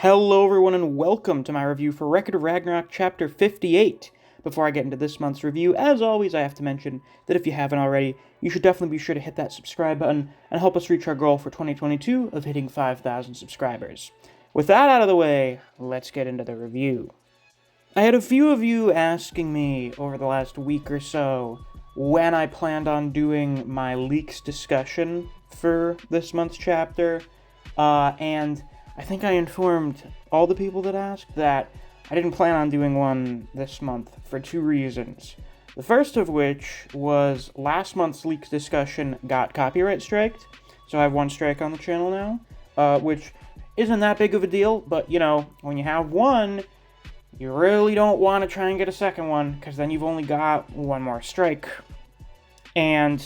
Hello everyone and welcome to my review for Record of Ragnarok Chapter 58. Before I get into this month's review, as always I have to mention that if you haven't already, you should definitely be sure to hit that subscribe button and help us reach our goal for 2022 of hitting 5,000 subscribers. With that out of the way, let's get into the review. I had a few of you asking me over the last week or so when I planned on doing my leaks discussion for this month's chapter, and I think I informed all the people that asked that I didn't plan on doing one this month for two reasons. The first of which was last month's leaks discussion got copyright striked, so I have one strike on the channel now, which isn't that big of a deal, but you know, when you have one, you really don't want to try and get a second one, because then you've only got one more strike. And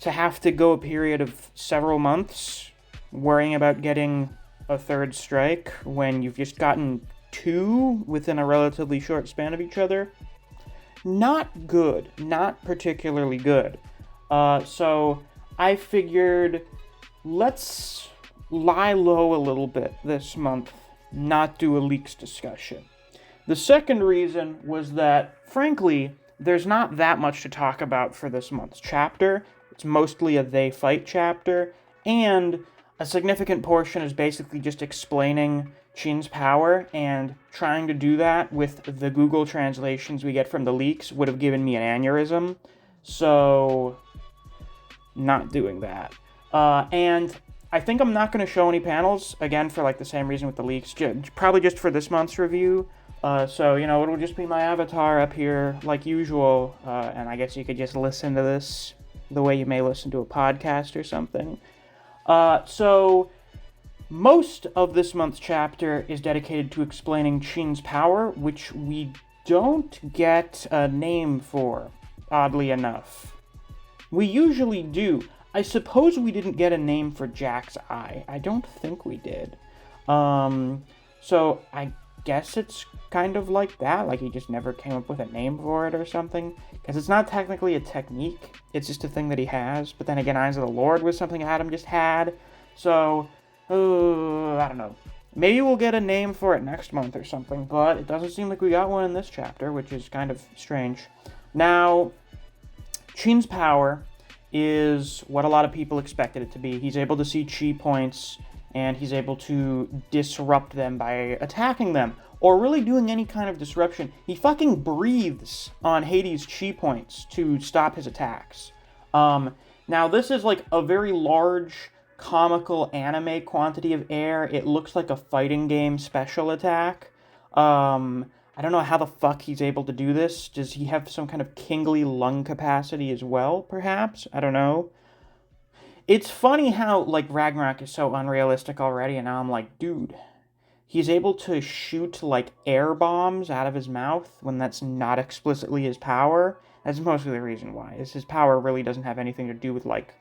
to have to go a period of several months worrying about getting a third strike when you've just gotten two within a relatively short span of each other, not good, not particularly good. So I figured let's lie low a little bit this month, not do a leaks discussion. The second reason was that, frankly, there's not that much to talk about for this month's chapter. It's mostly a they fight chapter, and a significant portion is basically just explaining Qin's power, and trying to do that with the Google translations we get from the leaks would have given me an aneurysm, so not doing that. And I think I'm not going to show any panels, again, for like the same reason with the leaks, probably just for this month's review. So, you know, it'll just be my avatar up here like usual, and I guess you could just listen to this the way you may listen to a podcast or something. So most of this month's chapter is dedicated to explaining Qin's power, which we don't get a name for, oddly enough. We usually do. I suppose we didn't get a name for Jack's eye. I don't think we did. So I guess it's kind of like that, like he just never came up with a name for it or something, because it's not technically a technique, it's just a thing that he has. But then again, Eyes of the Lord was something Adam just had, so I don't know, maybe we'll get a name for it next month or something, but it doesn't seem like we got one in this chapter, which is kind of strange. Now, Qin's power is what a lot of people expected it to be. He's able to see chi points, and he's able to disrupt them by attacking them, or really doing any kind of disruption. He fucking breathes on Hades' chi points to stop his attacks. Now this is like a very large, comical anime quantity of air. It looks like a fighting game special attack. I don't know how the fuck he's able to do this. Does he have some kind of kingly lung capacity as well, perhaps? I don't know. It's funny how, like, Ragnarok is so unrealistic already, and now I'm like, dude, he's able to shoot, like, air bombs out of his mouth when that's not explicitly his power. That's mostly the reason why, is his power really doesn't have anything to do with, like,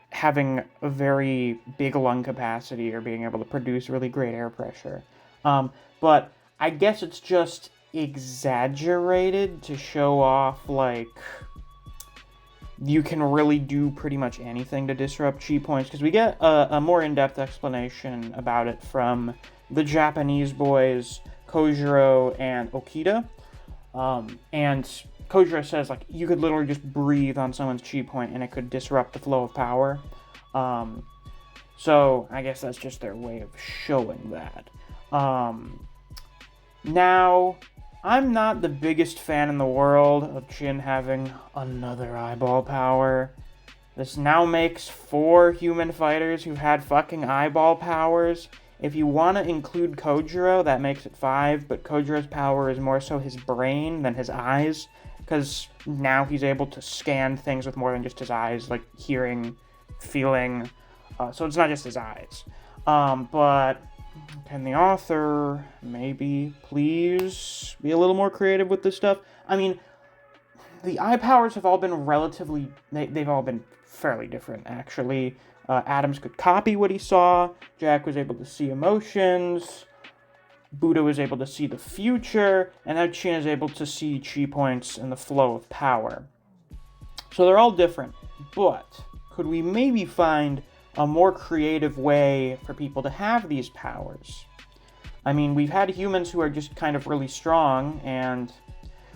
having a very big lung capacity or being able to produce really great air pressure. But I guess it's just exaggerated to show off, like, you can really do pretty much anything to disrupt chi points, because we get a more in-depth explanation about it from the Japanese boys, Kojiro and Okita. And Kojiro says, like, you could literally just breathe on someone's chi point and it could disrupt the flow of power. So I guess that's just their way of showing that. Now, I'm not the biggest fan in the world of Qin having another eyeball power. This now makes 4 human fighters who've had fucking eyeball powers. If you want to include Kojiro, that makes it 5, but Kojiro's power is more so his brain than his eyes, because now he's able to scan things with more than just his eyes, like hearing, feeling, so it's not just his eyes. But can the author maybe please be a little more creative with this stuff? I mean, the eye powers have all been relatively, they've all been fairly different, actually. Adams could copy what he saw, Jack was able to see emotions, Buddha was able to see the future, and now Qin is able to see chi points and the flow of power. So they're all different, but could we maybe find a more creative way for people to have these powers? I mean, we've had humans who are just kind of really strong, and,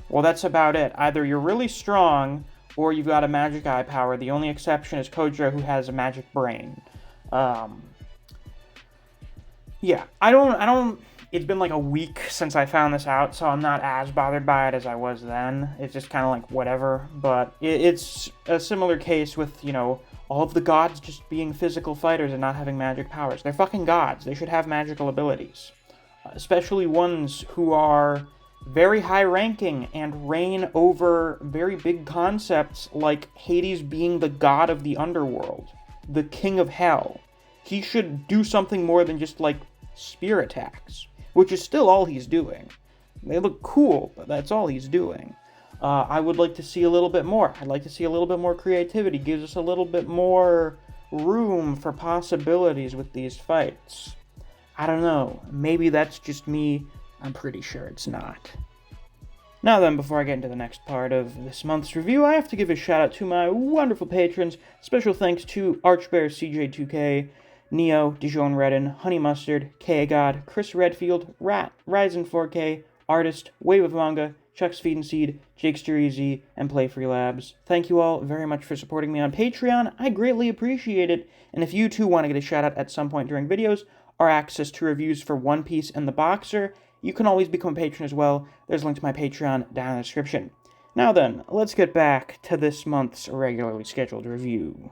well, that's about it. Either you're really strong, or you've got a magic eye power. The only exception is Kojiro, who has a magic brain. Yeah, I don't, it's been like a week since I found this out, so I'm not as bothered by it as I was then. It's just kind of like whatever, but it's a similar case with, you know, all of the gods just being physical fighters and not having magic powers. They're fucking gods. They should have magical abilities. Especially ones who are very high-ranking and reign over very big concepts like Hades being the god of the underworld, the king of hell. He should do something more than just, like, spear attacks, which is still all he's doing. They look cool, but that's all he's doing. I would like to see a little bit more. I'd like to see a little bit more creativity. Gives us a little bit more room for possibilities with these fights. I don't know. Maybe that's just me. I'm pretty sure it's not. Now then, before I get into the next part of this month's review, I have to give a shout out to my wonderful patrons. Special thanks to Archbear CJ2K, Neo, Dijon Redden, Honey Mustard, K-God, Chris Redfield, Rat, Ryzen4K, Artist, Wave of Manga, Chuck's Feed and Seed, Jakester Easy, and Play Free Labs. Thank you all very much for supporting me on Patreon. I greatly appreciate it. And if you too want to get a shout out at some point during videos, or access to reviews for One Piece and The Boxer, you can always become a patron as well. There's a link to my Patreon down in the description. Now then, let's get back to this month's regularly scheduled review.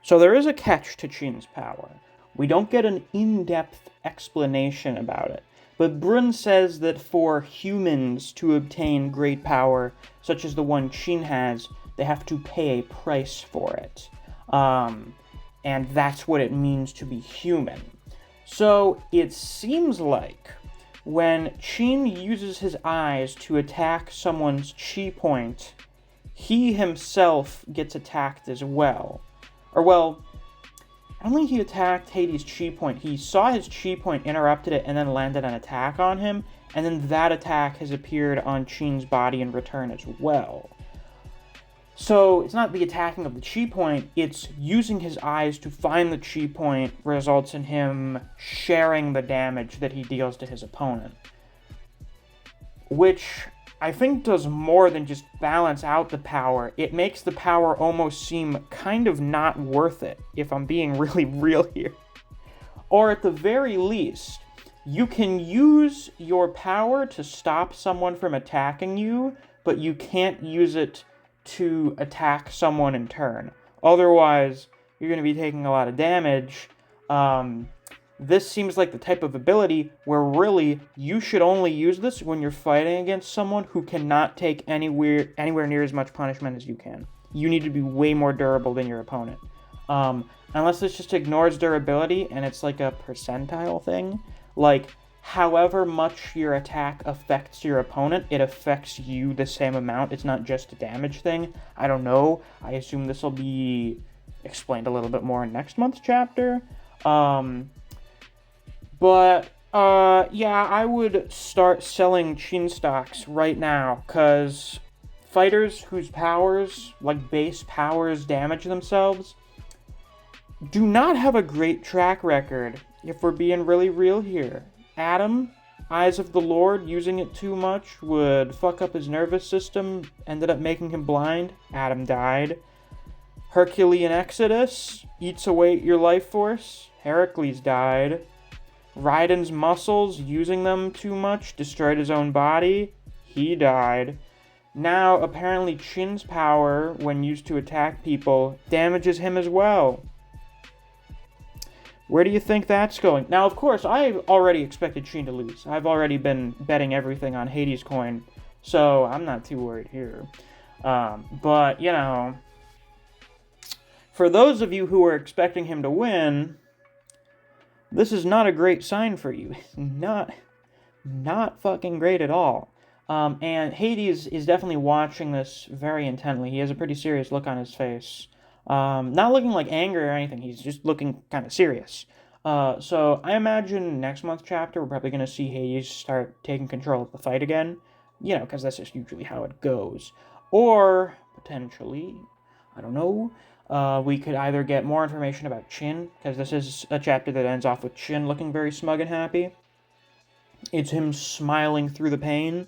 So there is a catch to Chin's power. We don't get an in-depth explanation about it, but Brun says that for humans to obtain great power, such as the one Chin has, they have to pay a price for it. And that's what it means to be human. So it seems like when Chin uses his eyes to attack someone's chi point, he himself gets attacked as well. Or, well, I don't think he attacked Hades' chi point. He saw his chi point, interrupted it, and then landed an attack on him, and then that attack has appeared on Chin's body in return as well. So, it's not the attacking of the chi point, it's using his eyes to find the chi point results in him sharing the damage that he deals to his opponent. Which I think does more than just balance out the power. It makes the power almost seem kind of not worth it, if I'm being really real here. Or at the very least, you can use your power to stop someone from attacking you, but you can't use it to attack someone in turn. Otherwise, you're going to be taking a lot of damage. This seems like the type of ability where really you should only use this when you're fighting against someone who cannot take anywhere near as much punishment as you can. You need to be way more durable than your opponent. Unless this just ignores durability and it's like a percentile thing. Like, however much your attack affects your opponent, it affects you the same amount. It's not just a damage thing. I don't know. I assume this will be explained a little bit more in next month's chapter. But I would start selling Chin stocks right now, because fighters whose powers, like base powers, damage themselves, do not have a great track record, if we're being really real here. Adam, Eyes of the Lord, using it too much would fuck up his nervous system, ended up making him blind. Adam died. Herculean Exodus eats away your life force. Heracles died. Raiden's muscles, using them too much, destroyed his own body. He died. Now, apparently Chin's power, when used to attack people, damages him as well. Where do you think that's going? Now, of course, I already expected Chin to lose. I've already been betting everything on Hades coin, so I'm not too worried here. But, you know, for those of you who are expecting him to win, this is not a great sign for you. Not fucking great at all. And Hades is definitely watching this very intently. He has a pretty serious look on his face. Not looking like anger or anything, he's just looking kind of serious. So I imagine next month's chapter, we're probably going to see Hades start taking control of the fight again. You know, because that's just usually how it goes. Or, potentially, I don't know, we could either get more information about Chin, because this is a chapter that ends off with Chin looking very smug and happy. It's him smiling through the pain.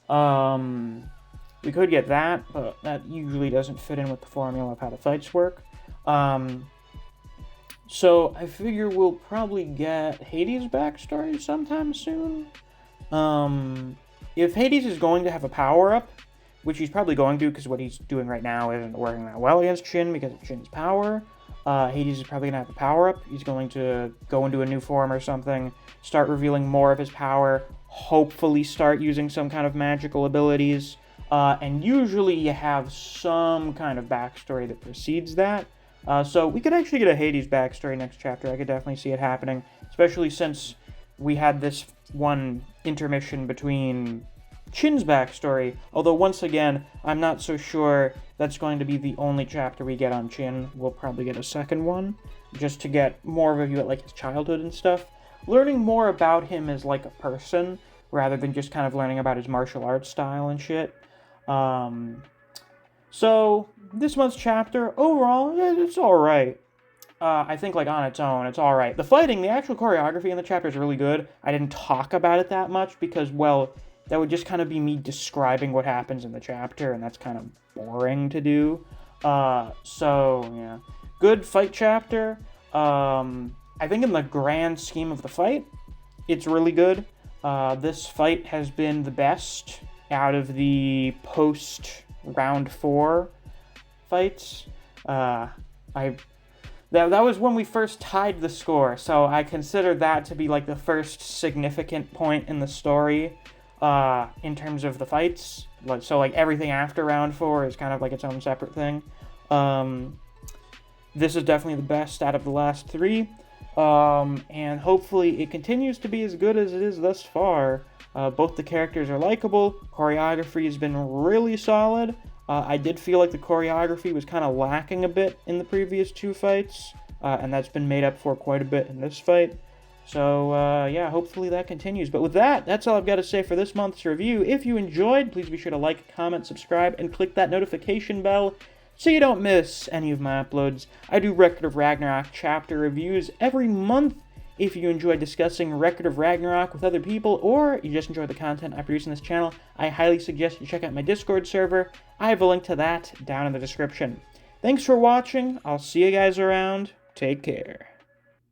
We could get that, but that usually doesn't fit in with the formula of how the fights work. So I figure we'll probably get Hades' backstory sometime soon. If Hades is going to have a power-up, which he's probably going to, because what he's doing right now isn't working that well against Shin because of Shin's power. Hades is probably going to have a power-up. He's going to go into a new form or something, start revealing more of his power, hopefully start using some kind of magical abilities, and usually you have some kind of backstory that precedes that. So we could actually get a Hades backstory next chapter. I could definitely see it happening, especially since we had this one intermission between Shin's backstory, although once again, I'm not so sure that's going to be the only chapter we get on Shin. We'll probably get a second one, just to get more of a view at like his childhood and stuff. Learning more about him as like a person, rather than just kind of learning about his martial arts style and shit. So, this month's chapter, overall, it's alright. I think, like, on its own, it's alright. The fighting, the actual choreography in the chapter is really good. I didn't talk about it that much because, well, that would just kind of be me describing what happens in the chapter, and that's kind of boring to do. So, yeah. Good fight chapter. I think in the grand scheme of the fight, it's really good. This fight has been the best out of the post-round 4 fights. That was when we first tied the score, so I consider that to be like the first significant point in the story in terms of the fights. So like everything after round 4 is kind of like its own separate thing. This is definitely the best out of the last 3, and hopefully it continues to be as good as it is thus far. Both the characters are likable, choreography has been really solid. I did feel like the choreography was kind of lacking a bit in the previous 2 fights, and that's been made up for quite a bit in this fight. So, yeah, hopefully that continues. But with that, that's all I've got to say for this month's review. If you enjoyed, please be sure to like, comment, subscribe, and click that notification bell so you don't miss any of my uploads. I do Record of Ragnarok chapter reviews every month. If you enjoy discussing Record of Ragnarok with other people, or you just enjoy the content I produce on this channel, I highly suggest you check out my Discord server. I have a link to that down in the description. Thanks for watching. I'll see you guys around. Take care.